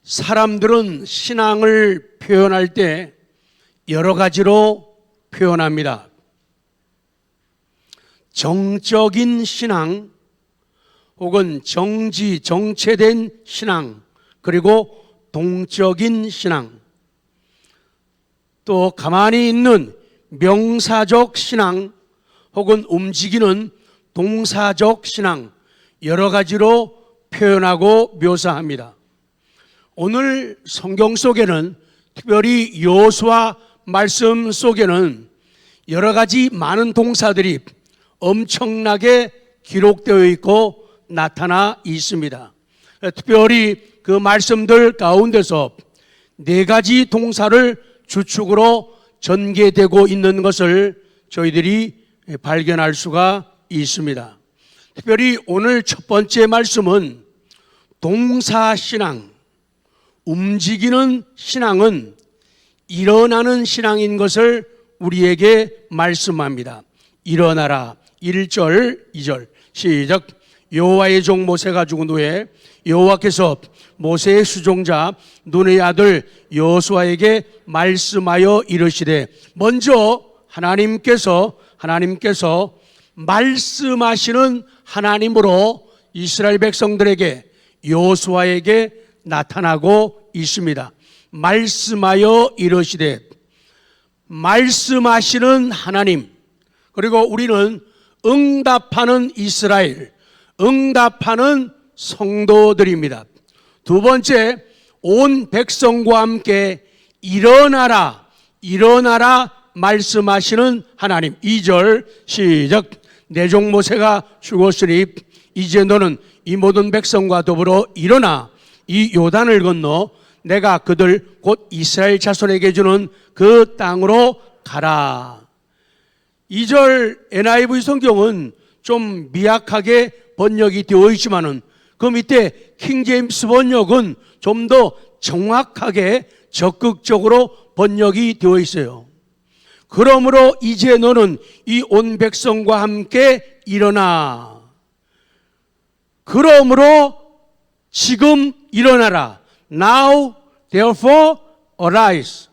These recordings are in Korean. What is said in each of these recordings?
사람들은 신앙을 표현할 때 여러 가지로 표현합니다. 정적인 신앙, 혹은 정체된 신앙, 그리고 동적인 신앙, 또 가만히 있는 명사적 신앙, 혹은 움직이는 동사적 신앙, 여러 가지로 표현하고 묘사합니다. 오늘 성경 속에는, 특별히 여호수아 말씀 속에는 여러 가지 많은 동사들이 엄청나게 기록되어 있고 나타나 있습니다. 특별히 그 말씀들 가운데서 네 가지 동사를 주축으로 전개되고 있는 것을 저희들이 발견할 수가 있습니다. 특별히 오늘 첫 번째 말씀은 동사신앙, 움직이는 신앙은 일어나는 신앙인 것을 우리에게 말씀합니다. 일어나라. 1절, 2절 시작. 여호와의 종 모세가 죽은 후에 여호와께서 모세의 수종자 눈의 아들 여호수아에게 말씀하여 이르시되, 먼저 하나님께서 말씀하시는 하나님으로 이스라엘 백성들에게 여호수아에게 나타나고 있습니다. 말씀하여 이르시되, 말씀하시는 하나님, 그리고 우리는 응답하는 이스라엘, 응답하는 성도들입니다. 두 번째, 온 백성과 함께 일어나라 말씀하시는 하나님. 2절 시작. 내 종 모세가 죽었으니 이제 너는 이 모든 백성과 더불어 일어나 이 요단을 건너 내가 그들 곧 이스라엘 자손에게 주는 그 땅으로 가라. 2절 NIV 성경은 좀 미약하게 번역이 되어 있지만은 그 밑에 킹제임스 번역은 좀 더 정확하게 적극적으로 번역이 되어 있어요. 그러므로 이제 너는 이 온 백성과 함께 일어나. 그러므로 지금 일어나라. Now therefore arise.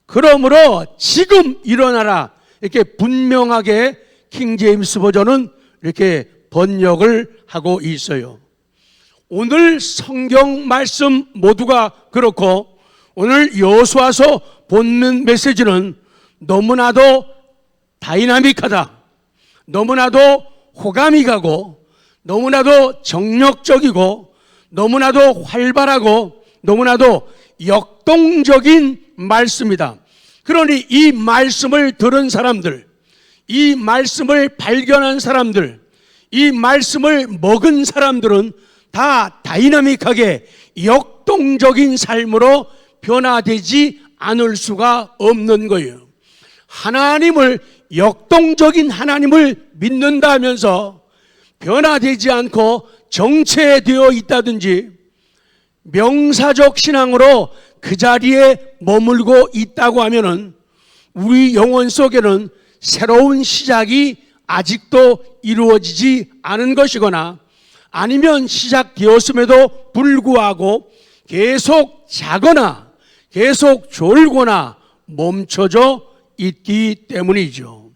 그러므로 지금 일어나라. 이렇게 분명하게 킹제임스 버전은 이렇게 번역을 하고 있어요. 오늘 성경 말씀 모두가 그렇고 오늘 여호수아서 본문 메시지는 너무나도 다이나믹하다, 너무나도 호감이 가고, 너무나도 정력적이고, 너무나도 활발하고, 너무나도 역동적인 말씀이다. 그러니 이 말씀을 들은 사람들, 이 말씀을 발견한 사람들, 이 말씀을 먹은 사람들은 다 다이나믹하게 역동적인 삶으로 변화되지 않을 수가 없는 거예요. 하나님을, 역동적인 하나님을 믿는다 하면서 변화되지 않고 정체되어 있다든지 명사적 신앙으로 그 자리에 머물고 있다고 하면은 우리 영혼 속에는 새로운 시작이 아직도 이루어지지 않은 것이거나, 아니면 시작되었음에도 불구하고 계속 자거나 계속 졸거나 멈춰져 있기 때문이죠.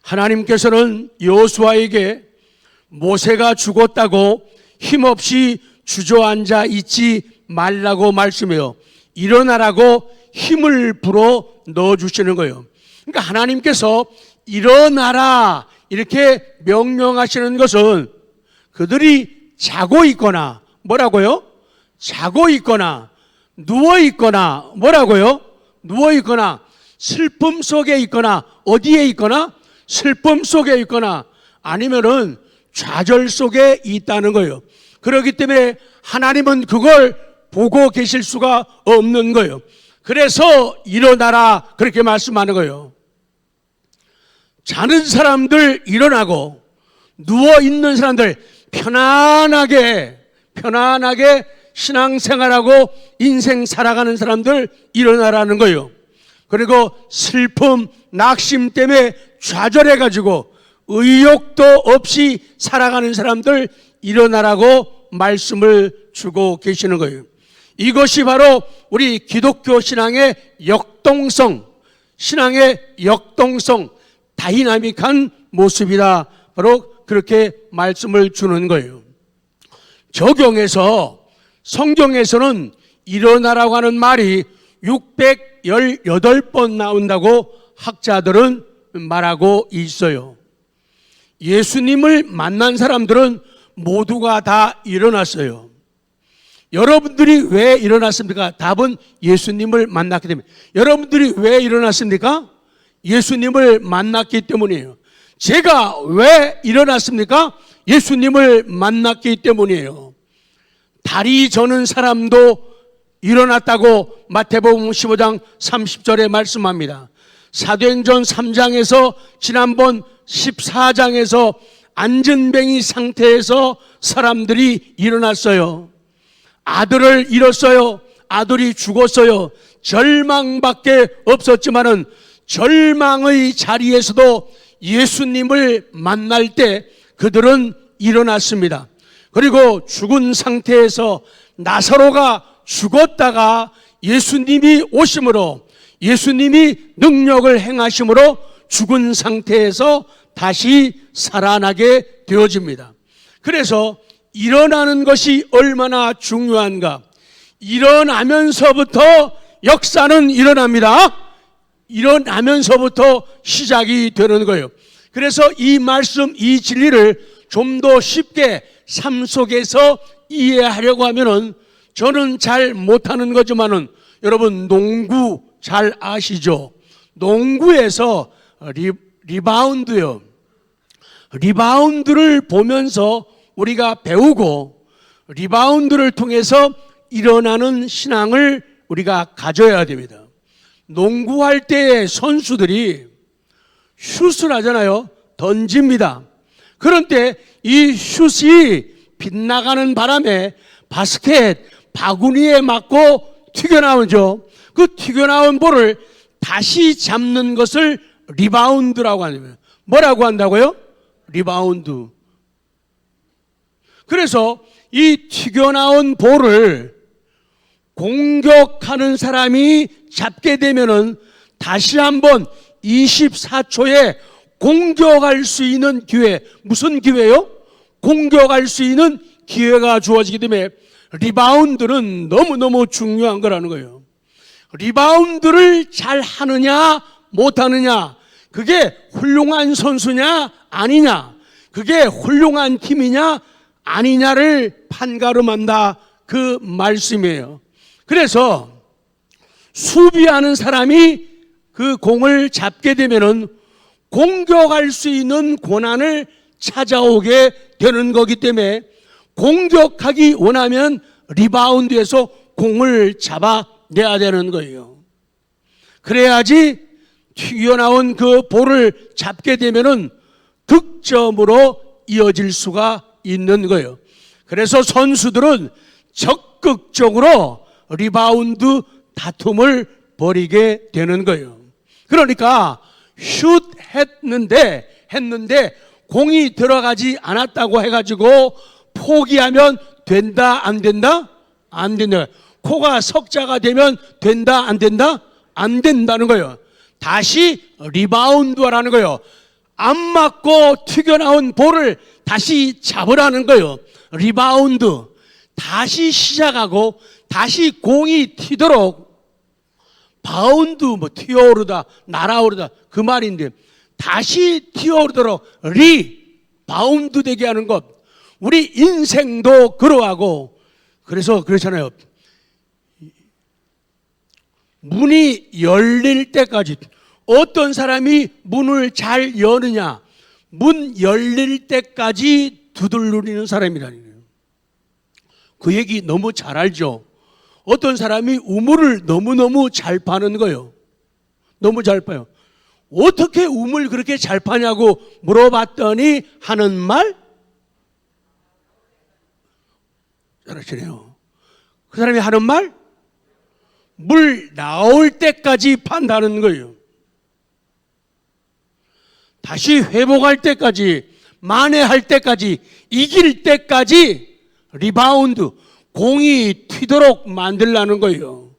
하나님께서는 여호수아에게 모세가 죽었다고 힘없이 주저앉아 있지 말라고 말씀해요. 일어나라고 힘을 불어 넣어주시는 거예요. 그러니까 하나님께서 일어나라 이렇게 명령하시는 것은 그들이 자고 있거나, 뭐라고요? 자고 있거나, 누워 있거나, 뭐라고요? 누워 있거나, 슬픔 속에 있거나, 어디에 있거나? 슬픔 속에 있거나, 아니면은 좌절 속에 있다는 거예요. 그렇기 때문에 하나님은 그걸 보고 계실 수가 없는 거예요. 그래서 일어나라 그렇게 말씀하는 거예요. 자는 사람들 일어나고, 누워 있는 사람들 편안하게 신앙생활하고 인생 살아가는 사람들 일어나라는 거예요. 그리고 슬픔, 낙심 때문에 좌절해가지고 의욕도 없이 살아가는 사람들 일어나라고 말씀을 주고 계시는 거예요. 이것이 바로 우리 기독교 신앙의 역동성, 다이나믹한 모습이다. 바로 그렇게 말씀을 주는 거예요. 적용해서 성경에서는 일어나라고 하는 말이 618번 나온다고 학자들은 말하고 있어요. 예수님을 만난 사람들은 모두가 다 일어났어요. 여러분들이 왜 일어났습니까? 답은 예수님을 만났기 때문에. 여러분들이 왜 일어났습니까? 예수님을 만났기 때문이에요. 제가 왜 일어났습니까? 예수님을 만났기 때문이에요. 다리 저는 사람도 일어났다고 마태복음 15장 30절에 말씀합니다. 사도행전 3장에서 지난번 14장에서 안전뱅이 상태에서 사람들이 일어났어요. 아들을 잃었어요. 아들이 죽었어요. 절망밖에 없었지만은 절망의 자리에서도 예수님을 만날 때 그들은 일어났습니다. 그리고 죽은 상태에서 나사로가 죽었다가 예수님이 오심으로, 예수님이 능력을 행하심으로 죽은 상태에서 다시 살아나게 되어집니다. 그래서 일어나는 것이 얼마나 중요한가. 일어나면서부터 역사는 일어납니다. 일어나면서부터 시작이 되는 거예요. 그래서 이 말씀, 이 진리를 좀 더 쉽게 삶 속에서 이해하려고 하면은, 저는 잘 못하는 거지만은 여러분 농구 잘 아시죠? 농구에서 리바운드요. 리바운드를 보면서 우리가 배우고 리바운드를 통해서 일어나는 신앙을 우리가 가져야 됩니다. 농구할 때 선수들이 슛을 하잖아요. 던집니다. 그런 때 이 슛이 빗나가는 바람에 바스켓 바구니에 맞고 튀겨나오죠. 그 튀겨나온 볼을 다시 잡는 것을 리바운드라고 합니다. 뭐라고 한다고요? 리바운드. 그래서 이 튀겨나온 볼을 공격하는 사람이 잡게 되면은 다시 한번 24초에 공격할 수 있는 기회. 무슨 기회요? 공격할 수 있는 기회가 주어지기 때문에 리바운드는 너무너무 중요한 거라는 거예요. 리바운드를 잘 하느냐 못하느냐, 그게 훌륭한 선수냐 아니냐, 그게 훌륭한 팀이냐 아니냐를 판가름한다, 그 말씀이에요. 그래서 수비하는 사람이 그 공을 잡게 되면은 공격할 수 있는 권한을 찾아오게 되는 거기 때문에 공격하기 원하면 리바운드에서 공을 잡아내야 되는 거예요. 그래야지 튀어나온 그 볼을 잡게 되면은 득점으로 이어질 수가 있는 거예요. 그래서 선수들은 적극적으로 리바운드 다툼을 벌이게 되는 거예요. 그러니까 슛 했는데 공이 들어가지 않았다고 해가지고 포기하면 된다 안 된다? 안 된다. 코가 석자가 되면 된다 안 된다? 안 된다는 거예요. 다시 리바운드하라는 거예요. 안 맞고 튀겨나온 볼을 다시 잡으라는 거예요. 리바운드. 다시 시작하고 다시 공이 튀도록, 바운드 뭐 튀어오르다 날아오르다 그 말인데, 다시 튀어오르도록 리바운드 되게 하는 것. 우리 인생도 그러하고, 그래서 그렇잖아요. 문이 열릴 때까지, 어떤 사람이 문을 잘 여느냐, 문 열릴 때까지 두들누리는 사람이라는 거예요. 그 얘기 너무 잘 알죠. 어떤 사람이 우물을 너무너무 잘 파는 거예요. 너무 잘 파요. 어떻게 우물 그렇게 잘 파냐고 물어봤더니 하는 말? 잘하시네요. 그 사람이 하는 말? 물 나올 때까지 판다는 거예요. 다시 회복할 때까지, 만회할 때까지, 이길 때까지 리바운드, 공이 튀도록 만들라는 거예요.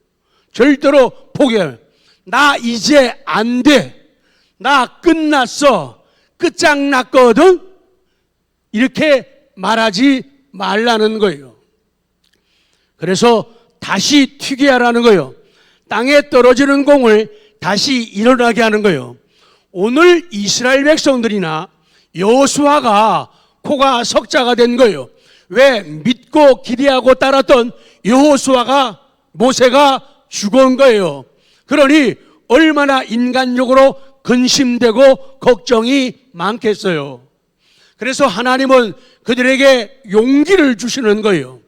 절대로 포기해. 나 이제 안 돼. 나 끝났어. 끝장났거든. 이렇게 말하지 말라는 거예요. 그래서 다시 튀게 하라는 거예요. 땅에 떨어지는 공을 다시 일어나게 하는 거예요. 오늘 이스라엘 백성들이나 여호수아가 코가 석자가 된 거예요. 왜? 믿고 기대하고 따랐던 여호수아가, 모세가 죽은 거예요. 그러니 얼마나 인간적으로 근심되고 걱정이 많겠어요. 그래서 하나님은 그들에게 용기를 주시는 거예요.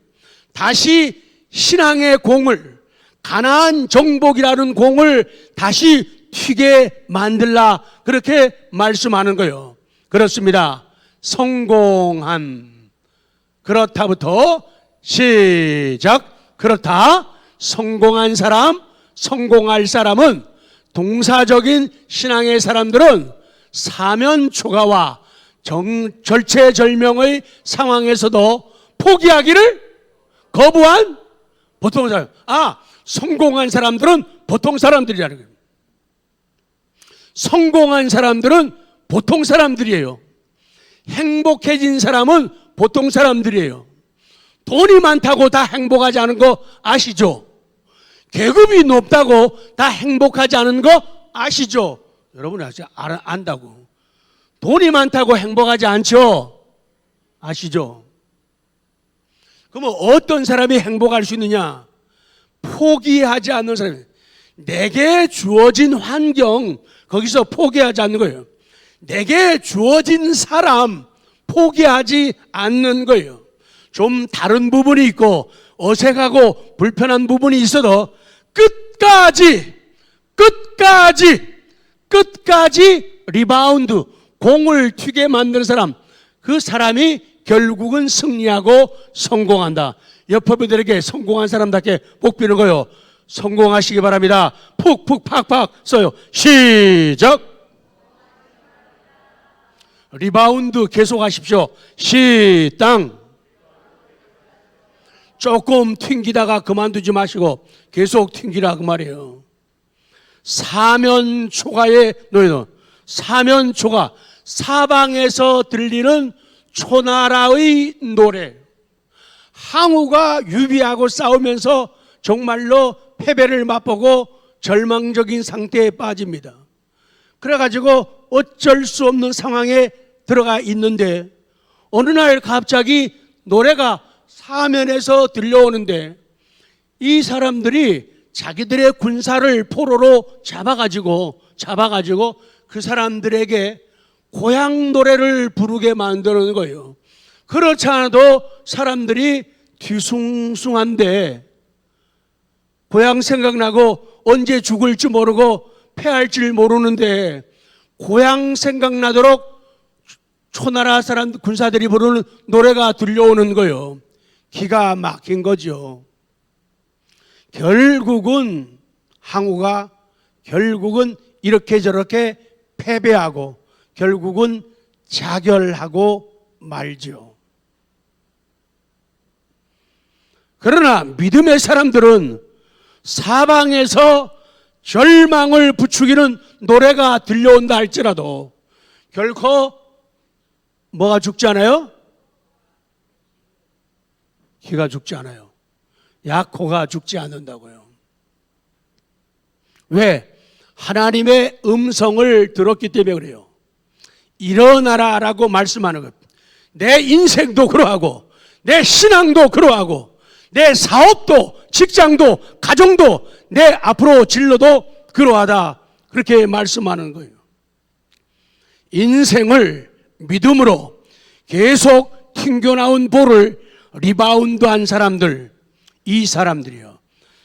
다시 신앙의 공을, 가나안 정복이라는 공을 다시 튀게 만들라, 그렇게 말씀하는 거예요. 그렇습니다. 성공함. 그렇다부터 시작. 그렇다. 성공한 사람, 성공할 사람은, 동사적인 신앙의 사람들은 사면 초가와 절체절명의 상황에서도 포기하기를 거부한 보통 사람. 성공한 사람들은 보통 사람들이라는 거예요. 성공한 사람들은 보통 사람들이에요. 행복해진 사람은 보통 사람들이에요. 돈이 많다고 다 행복하지 않은 거 아시죠? 계급이 높다고 다 행복하지 않은 거 아시죠? 여러분이 안다고. 돈이 많다고 행복하지 않죠? 아시죠? 그러면 어떤 사람이 행복할 수 있느냐? 포기하지 않는 사람. 내게 주어진 환경, 거기서 포기하지 않는 거예요. 내게 주어진 사람, 포기하지 않는 거예요. 좀 다른 부분이 있고 어색하고 불편한 부분이 있어도 끝까지 리바운드, 공을 튀게 만드는 사람, 그 사람이 결국은 승리하고 성공한다. 옆 분들에게 성공한 사람답게 복 비는 거요. 성공하시기 바랍니다. 푹푹 팍팍 써요. 시작. 리바운드 계속하십시오. 시땅. 조금 튕기다가 그만두지 마시고 계속 튕기라 그 말이에요. 사면초가의 노래는, 사면초가, 사방에서 들리는 초나라의 노래. 항우가 유비하고 싸우면서 정말로 패배를 맛보고 절망적인 상태에 빠집니다. 그래가지고 어쩔 수 없는 상황에 들어가 있는데 어느 날 갑자기 노래가 사면에서 들려오는데 이 사람들이 자기들의 군사를 포로로 잡아가지고 그 사람들에게 고향 노래를 부르게 만드는 거예요. 그렇지 않아도 사람들이 뒤숭숭한데 고향 생각나고 언제 죽을지 모르고 패할 줄 모르는데 고향 생각나도록 초나라 사람 군사들이 부르는 노래가 들려오는 거예요. 기가 막힌 거죠. 결국은 항우가 이렇게 저렇게 패배하고 결국은 자결하고 말죠. 그러나 믿음의 사람들은 사방에서 절망을 부추기는 노래가 들려온다 할지라도 결코 뭐가 죽지 않아요? 기가 죽지 않아요. 약호가 죽지 않는다고요. 왜? 하나님의 음성을 들었기 때문에 그래요. 일어나라 라고 말씀하는 것. 내 인생도 그러하고 내 신앙도 그러하고 내 사업도 직장도 가정도 내 앞으로 진로도 그러하다, 그렇게 말씀하는 거예요. 인생을 믿음으로 계속 튕겨나온 볼을 리바운드한 사람들, 이 사람들이요.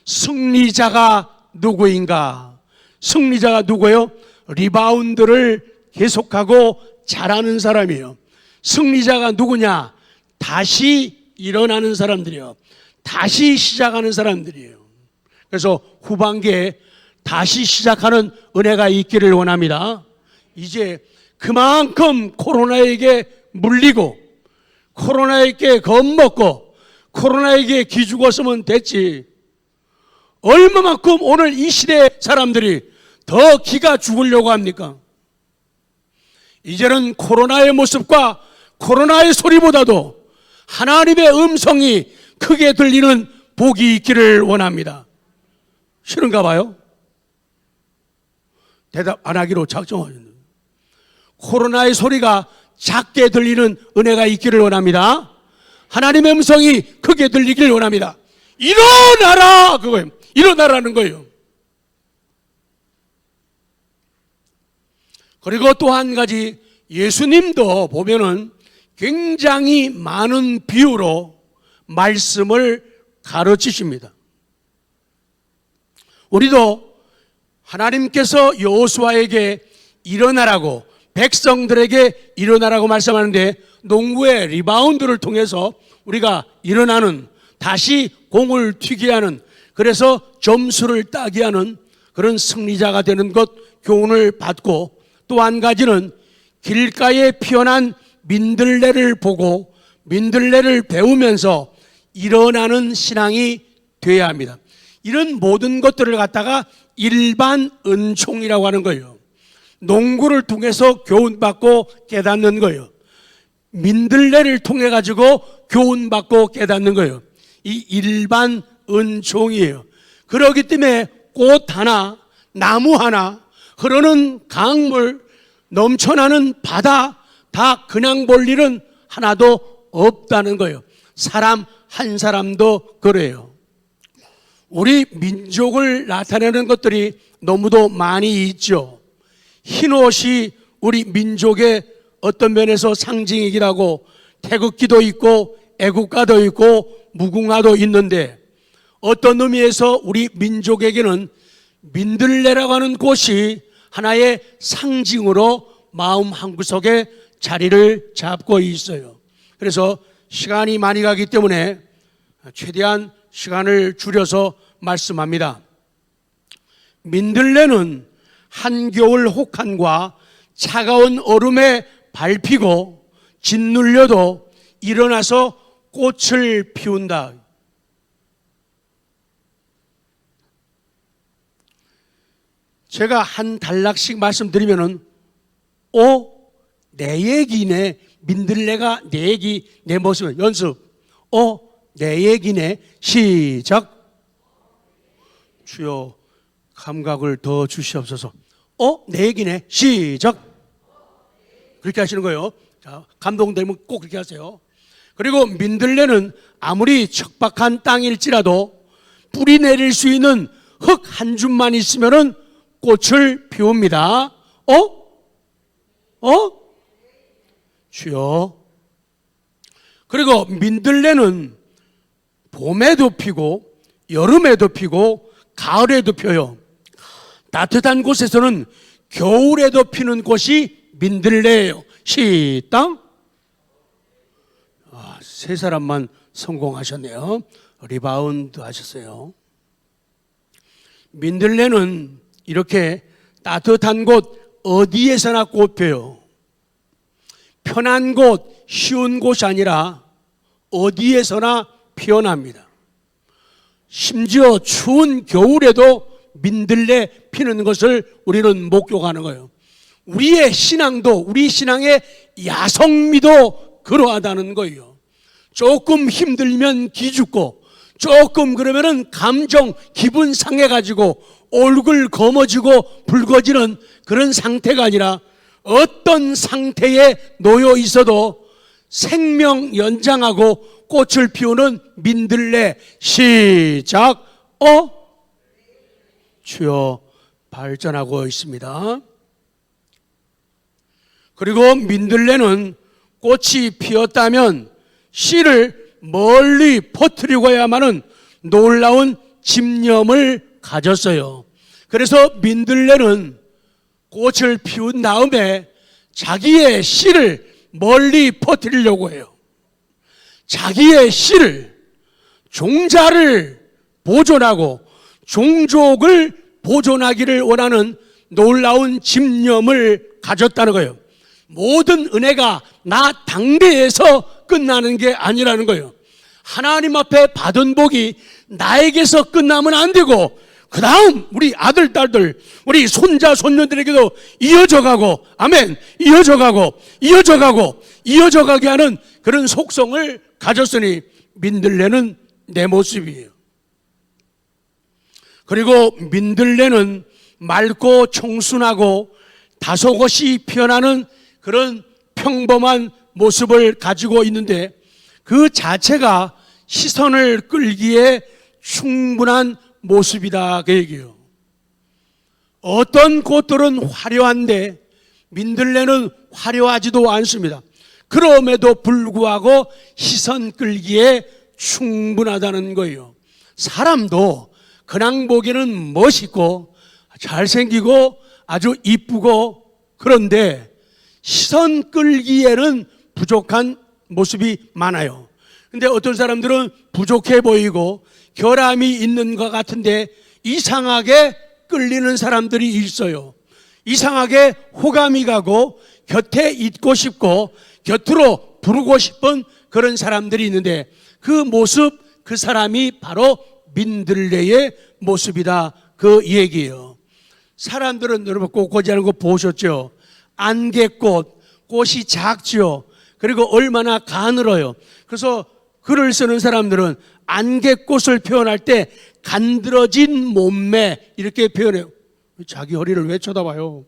승리자가 누구인가? 승리자가 누구예요? 리바운드를 계속하고 잘하는 사람이에요. 승리자가 누구냐? 다시 일어나는 사람들이에요. 다시 시작하는 사람들이에요. 그래서 후반기에 다시 시작하는 은혜가 있기를 원합니다. 이제 그만큼 코로나에게 물리고 코로나에게 겁먹고 코로나에게 기죽었으면 됐지. 얼마만큼 오늘 이 시대 사람들이 더 기가 죽으려고 합니까? 이제는 코로나의 모습과 코로나의 소리보다도 하나님의 음성이 크게 들리는 복이 있기를 원합니다. 싫은가 봐요? 대답 안 하기로 작정하셨네요. 코로나의 소리가 작게 들리는 은혜가 있기를 원합니다. 하나님의 음성이 크게 들리기를 원합니다. 일어나라! 그거예요. 일어나라는 거예요. 그리고 또 한 가지, 예수님도 보면은 굉장히 많은 비유로 말씀을 가르치십니다. 우리도 하나님께서 여호수아에게 일어나라고, 백성들에게 일어나라고 말씀하는데, 농구의 리바운드를 통해서 우리가 일어나는, 다시 공을 튀게 하는, 그래서 점수를 따게 하는 그런 승리자가 되는 것 교훈을 받고, 또 한 가지는 길가에 피어난 민들레를 보고 민들레를 배우면서 일어나는 신앙이 돼야 합니다. 이런 모든 것들을 갖다가 일반 은총이라고 하는 거예요. 농구를 통해서 교훈받고 깨닫는 거예요. 민들레를 통해 가지고 교훈받고 깨닫는 거예요. 이 일반 은총이에요. 그렇기 때문에 꽃 하나, 나무 하나, 흐르는 강물, 넘쳐나는 바다 다 그냥 볼 일은 하나도 없다는 거예요. 사람 한 사람도 그래요. 우리 민족을 나타내는 것들이 너무도 많이 있죠. 흰옷이 우리 민족의 어떤 면에서 상징이기도 하고, 태극기도 있고 애국가도 있고 무궁화도 있는데, 어떤 의미에서 우리 민족에게는 민들레라고 하는 곳이 하나의 상징으로 마음 한구석에 자리를 잡고 있어요. 그래서 시간이 많이 가기 때문에 최대한 시간을 줄여서 말씀합니다. 민들레는 한겨울 혹한과 차가운 얼음에 밟히고 짓눌려도 일어나서 꽃을 피운다. 제가 한 단락씩 말씀드리면은, 내 얘기네. 민들레가 내 얘기, 내 모습, 연습. 내 얘기네. 시작. 주여, 감각을 더 주시옵소서. 내 얘기네. 시작. 그렇게 하시는 거예요. 자, 감동되면 꼭 그렇게 하세요. 그리고 민들레는 아무리 척박한 땅일지라도 뿌리 내릴 수 있는 흙 한 줌만 있으면은 꽃을 피웁니다. 주여. 그리고 민들레는 봄에도 피고 여름에도 피고 가을에도 펴요. 따뜻한 곳에서는 겨울에도 피는 꽃이 민들레예요. 시땅. 세 사람만 성공하셨네요. 리바운드 하셨어요. 민들레는 이렇게 따뜻한 곳 어디에서나 꽃 펴요. 편한 곳, 쉬운 곳이 아니라 어디에서나 피어납니다. 심지어 추운 겨울에도 민들레 피는 것을 우리는 목격하는 거예요. 우리의 신앙도, 우리 신앙의 야성미도 그러하다는 거예요. 조금 힘들면 기죽고, 조금 그러면은 감정, 기분 상해가지고 얼굴 검어지고 붉어지는 그런 상태가 아니라, 어떤 상태에 놓여 있어도 생명 연장하고 꽃을 피우는 민들레. 시작. 주여, 발전하고 있습니다. 그리고 민들레는 꽃이 피었다면 씨를 멀리 퍼뜨리고야만은 놀라운 집념을 가졌어요. 그래서 민들레는 꽃을 피운 다음에 자기의 씨를 멀리 퍼뜨리려고 해요. 자기의 씨를, 종자를 보존하고 종족을 보존하기를 원하는 놀라운 집념을 가졌다는 거예요. 모든 은혜가 나 당대에서 끝나는 게 아니라는 거예요. 하나님 앞에 받은 복이 나에게서 끝나면 안 되고 그 다음 우리 아들, 딸들, 우리 손자, 손녀들에게도 이어져 가고, 아멘, 이어져 가고, 이어져 가고, 이어져 가게 하는 그런 속성을 가졌으니 민들레는 내 모습이에요. 그리고 민들레는 맑고 청순하고 다소곳이 피어나는 그런 평범한 모습을 가지고 있는데 그 자체가 시선을 끌기에 충분한 모습이다 그 얘기예요. 어떤 꽃들은 화려한데 민들레는 화려하지도 않습니다. 그럼에도 불구하고 시선 끌기에 충분하다는 거예요. 사람도 그냥 보기에는 멋있고 잘생기고 아주 이쁘고 그런데 시선 끌기에는 부족한 모습이 많아요. 근데 어떤 사람들은 부족해 보이고 결함이 있는 것 같은데 이상하게 끌리는 사람들이 있어요. 이상하게 호감이 가고 곁에 있고 싶고 곁으로 부르고 싶은 그런 사람들이 있는데 그 모습, 그 사람이 바로 민들레의 모습이다 그 얘기예요. 사람들은 여러분 꽃꽂이 하는 거 보셨죠? 안개꽃, 꽃이 작죠. 그리고 얼마나 가늘어요. 그래서 글을 쓰는 사람들은 안개꽃을 표현할 때 간드러진 몸매 이렇게 표현해요. 자기 허리를 왜 쳐다봐요?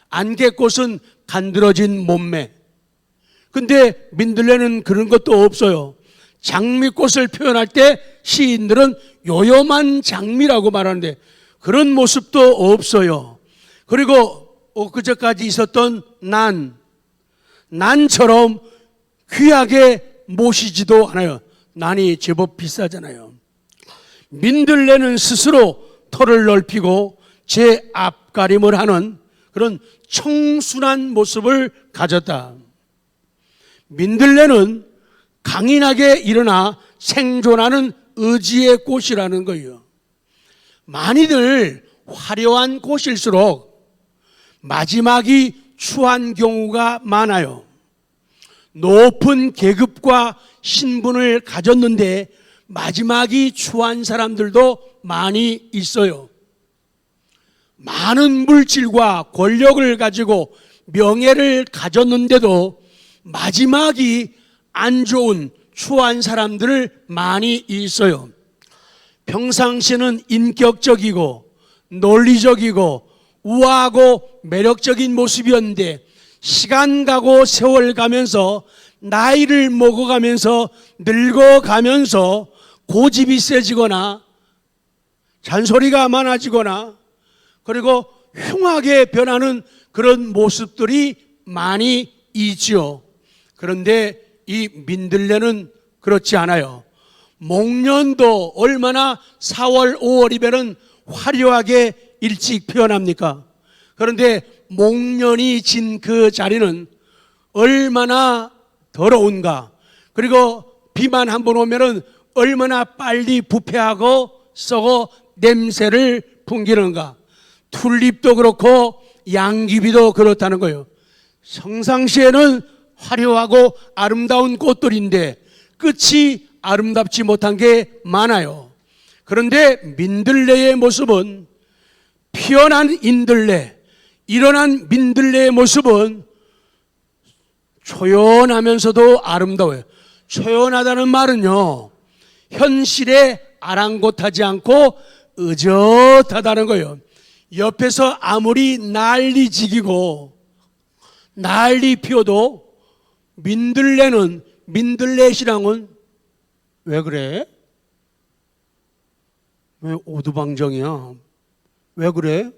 안개꽃은 간드러진 몸매. 근데 민들레는 그런 것도 없어요. 장미꽃을 표현할 때 시인들은 요염한 장미라고 말하는데 그런 모습도 없어요. 그리고 엊그제까지 있었던 난처럼 귀하게 모시지도 않아요. 난이 제법 비싸잖아요. 민들레는 스스로 털을 넓히고 제 앞가림을 하는 그런 청순한 모습을 가졌다. 민들레는 강인하게 일어나 생존하는 의지의 꽃이라는 거예요. 많이들 화려한 꽃일수록 마지막이 추한 경우가 많아요. 높은 계급과 신분을 가졌는데 마지막이 추한 사람들도 많이 있어요. 많은 물질과 권력을 가지고 명예를 가졌는데도 마지막이 안 좋은 추한 사람들 많이 있어요. 평상시는 인격적이고 논리적이고 우아하고 매력적인 모습이었는데 시간 가고 세월 가면서 나이를 먹어가면서 늙어가면서 고집이 세지거나 잔소리가 많아지거나 그리고 흉하게 변하는 그런 모습들이 많이 있죠. 그런데 이 민들레는 그렇지 않아요. 목련도 얼마나 4월, 5월이면 화려하게 일찍 피어납니까? 그런데 목련이 진 그 자리는 얼마나 더러운가. 그리고 비만 한번 오면은 얼마나 빨리 부패하고 썩어 냄새를 풍기는가. 튤립도 그렇고 양귀비도 그렇다는 거예요. 평상시에는 화려하고 아름다운 꽃들인데 끝이 아름답지 못한 게 많아요. 그런데 민들레의 모습은 피어난 인들레, 일어난 민들레의 모습은 초연하면서도 아름다워요. 초연하다는 말은요, 현실에 아랑곳하지 않고 의젓하다는 거예요. 옆에서 아무리 난리지기고 난리 피워도 민들레 신앙은 왜 그래? 왜 오두방정이야? 왜 그래?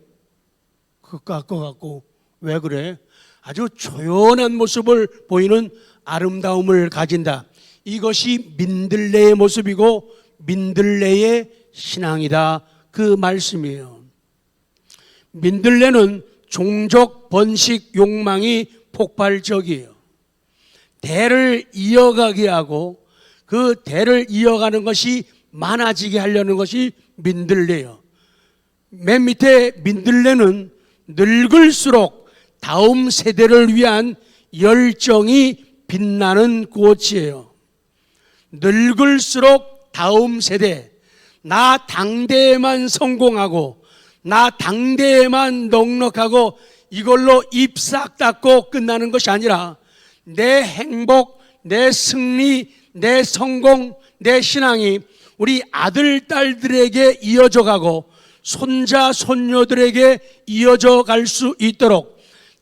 그거 깎아갖고 왜 그래? 아주 조연한 모습을 보이는 아름다움을 가진다. 이것이 민들레의 모습이고 민들레의 신앙이다. 그 말씀이에요. 민들레는 종족 번식 욕망이 폭발적이에요. 대를 이어가게 하고 그 대를 이어가는 것이 많아지게 하려는 것이 민들레예요. 맨 밑에 민들레는 늙을수록 다음 세대를 위한 열정이 빛나는 꽃이에요. 늙을수록 다음 세대, 나 당대에만 성공하고 나 당대에만 넉넉하고 이걸로 입 싹 닫고 끝나는 것이 아니라 내 행복, 내 승리, 내 성공, 내 신앙이 우리 아들, 딸들에게 이어져 가고 손자, 손녀들에게 이어져 갈 수 있도록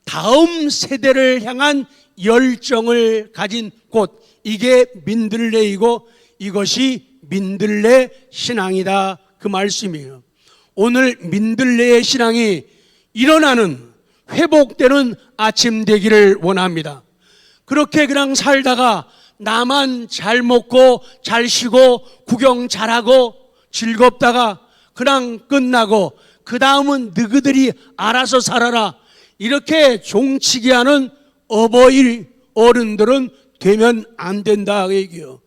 다음 세대를 향한 열정을 가진 곳, 이게 민들레이고 이것이 민들레 신앙이다, 그 말씀이에요. 오늘 민들레의 신앙이 일어나는, 회복되는 아침 되기를 원합니다. 그렇게 그냥 살다가 나만 잘 먹고 잘 쉬고 구경 잘하고 즐겁다가 그냥 끝나고 그 다음은 너희들이 알아서 살아라, 이렇게 종치게 하는 어버이 어른들은 되면 안 된다, 그 얘기요.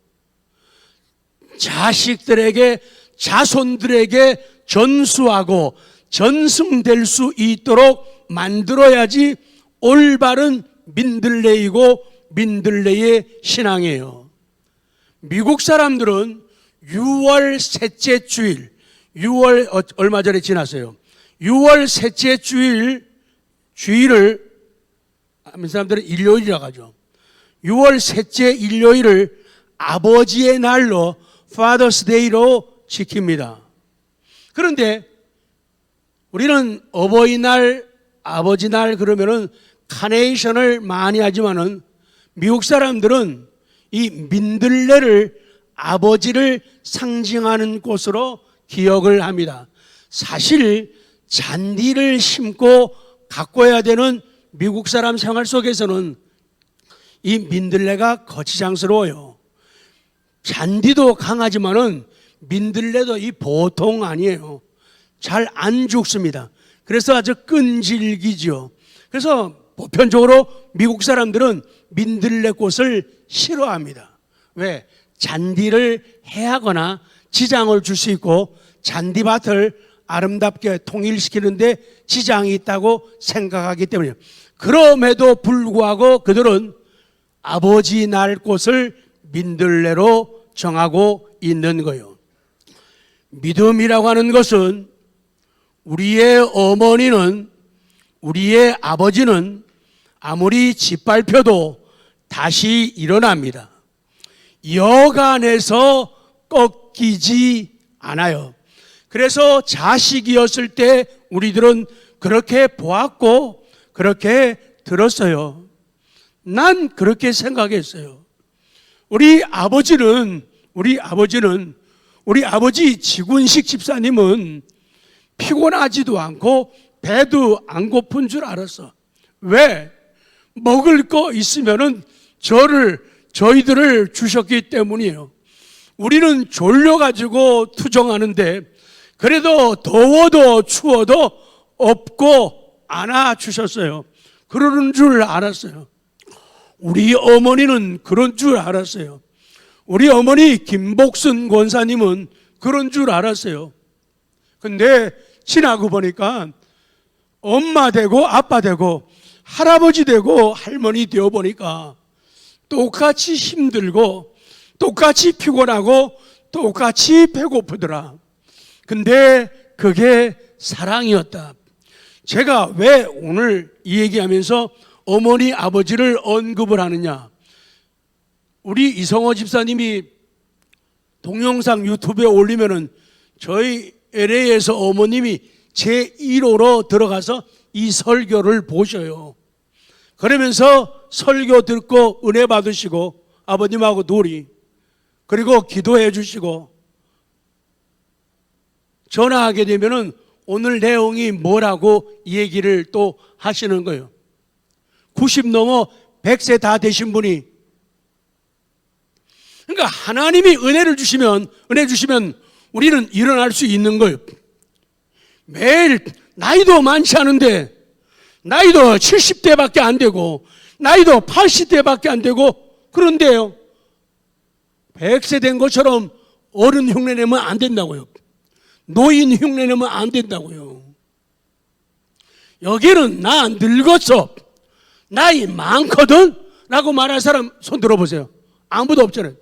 자식들에게, 자손들에게 전수하고 전승될 수 있도록 만들어야지 올바른 민들레이고 민들레의 신앙이에요. 미국 사람들은 6월 셋째 주일, 6월 얼마 전에 지났어요. 6월 셋째 주일을 아멘 사람들은 일요일이라고 하죠. 6월 셋째 일요일을 아버지의 날로 Father's Day로 지킵니다. 그런데 우리는 어버이날, 아버지날 그러면은 카네이션을 많이 하지만은 미국 사람들은 이 민들레를 아버지를 상징하는 꽃으로 기억을 합니다. 사실 잔디를 심고 가꿔야 되는 미국 사람 생활 속에서는 이 민들레가 거치장스러워요. 잔디도 강하지만은 민들레도 이 보통 아니에요. 잘 안 죽습니다. 그래서 아주 끈질기죠. 그래서 보편적으로 미국 사람들은 민들레 꽃을 싫어합니다. 왜? 잔디를 해하거나 지장을 줄 수 있고 잔디밭을 아름답게 통일시키는데 지장이 있다고 생각하기 때문이에요. 그럼에도 불구하고 그들은 아버지 날 꽃을 민들레로 정하고 있는 거예요. 믿음이라고 하는 것은 우리의 어머니는, 우리의 아버지는 아무리 짓밟혀도 다시 일어납니다. 여간에서 꺾이지 않아요. 그래서 자식이었을 때 우리들은 그렇게 보았고 그렇게 들었어요. 난 그렇게 생각했어요. 우리 아버지 지군식 집사님은 피곤하지도 않고 배도 안 고픈 줄 알았어. 왜? 먹을 거 있으면은 저희들을 주셨기 때문이에요. 우리는 졸려가지고 투정하는데 그래도 더워도 추워도 업고 안아주셨어요. 그러는 줄 알았어요. 우리 어머니는 그런 줄 알았어요. 우리 어머니 김복순 권사님은 그런 줄 알았어요. 근데 지나고 보니까 엄마 되고 아빠 되고 할아버지 되고 할머니 되어 보니까 똑같이 힘들고 똑같이 피곤하고 똑같이 배고프더라. 근데 그게 사랑이었다. 제가 왜 오늘 이 얘기하면서 어머니 아버지를 언급을 하느냐. 우리 이성호 집사님이 동영상 유튜브에 올리면은 저희 LA에서 어머님이 제1호로 들어가서 이 설교를 보셔요. 그러면서 설교 듣고 은혜 받으시고 아버님하고 둘이 그리고 기도해 주시고 전화하게 되면은 오늘 내용이 뭐라고 얘기를 또 하시는 거예요. 90 넘어 100세 다 되신 분이. 그러니까 하나님이 은혜 주시면 우리는 일어날 수 있는 거예요. 매일 나이도 많지 않은데 나이도 70대밖에 안 되고 나이도 80대밖에 안 되고 그런데요 100세 된 것처럼 어른 흉내 내면 안 된다고요. 노인 흉내 내면 안 된다고요. 여기는 나 늙었어, 나이 많거든 라고 말할 사람 손 들어보세요. 아무도 없잖아요.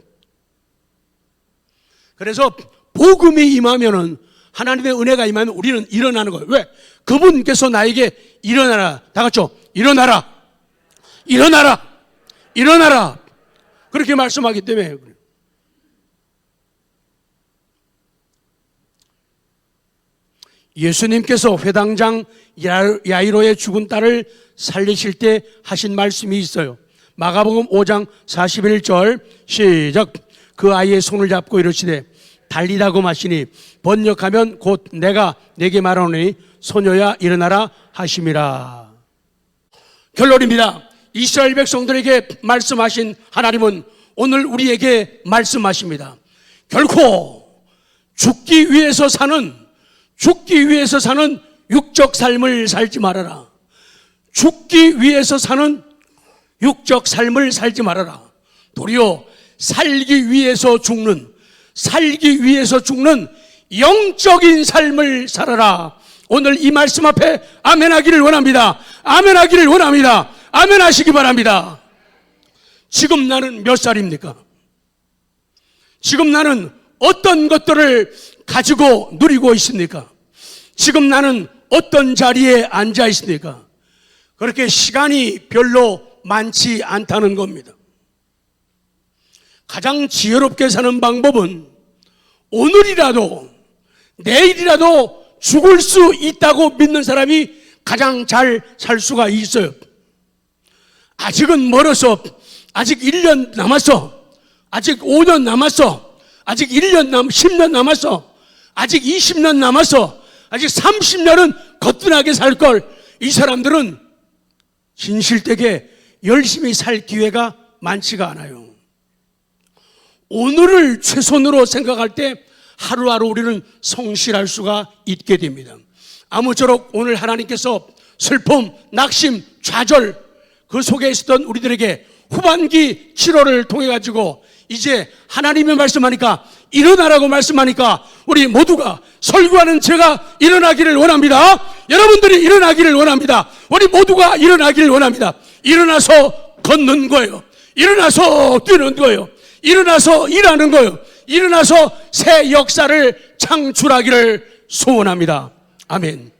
그래서 복음이 임하면은, 하나님의 은혜가 임하면 우리는 일어나는 거예요. 왜? 그분께서 나에게 일어나라. 다 같이요. 일어나라. 일어나라. 일어나라. 그렇게 말씀하기 때문에. 예수님께서 회당장 야이로의 죽은 딸을 살리실 때 하신 말씀이 있어요. 마가복음 5장 41절 시작. 그 아이의 손을 잡고 이르시되 달리다고 하시니 번역하면 곧 내가 내게 말하노니 소녀야 일어나라 하심이라. 결론입니다. 이스라엘 백성들에게 말씀하신 하나님은 오늘 우리에게 말씀하십니다. 결코 죽기 위해서 사는 육적 삶을 살지 말아라. 죽기 위해서 사는 육적 삶을 살지 말아라. 도리어 살기 위해서 죽는 영적인 삶을 살아라. 오늘 이 말씀 앞에 아멘하기를 원합니다. 아멘하기를 원합니다. 아멘하시기 바랍니다. 지금 나는 몇 살입니까? 지금 나는 어떤 것들을 가지고 누리고 있습니까? 지금 나는 어떤 자리에 앉아 있습니까? 그렇게 시간이 별로 많지 않다는 겁니다. 가장 지혜롭게 사는 방법은 오늘이라도 내일이라도 죽을 수 있다고 믿는 사람이 가장 잘 살 수가 있어요. 아직은 멀어서, 아직 1년 남았어, 아직 5년 남았어, 아직 10년 남았어, 아직 20년 남았어, 아직 30년은 거뜬하게 살 걸. 이 사람들은 진실되게 열심히 살 기회가 많지가 않아요. 오늘을 최선으로 생각할 때 하루하루 우리는 성실할 수가 있게 됩니다. 아무쪼록 오늘 하나님께서 슬픔, 낙심, 좌절 그 속에 있었던 우리들에게 후반기 7월을 통해 가지고 이제 하나님이 말씀하니까 일어나라고 말씀하니까 우리 모두가 설교하는 제가 일어나기를 원합니다. 여러분들이 일어나기를 원합니다. 우리 모두가 일어나기를 원합니다. 일어나서 걷는 거예요. 일어나서 뛰는 거예요. 일어나서 일하는 거예요. 일어나서 새 역사를 창출하기를 소원합니다. 아멘.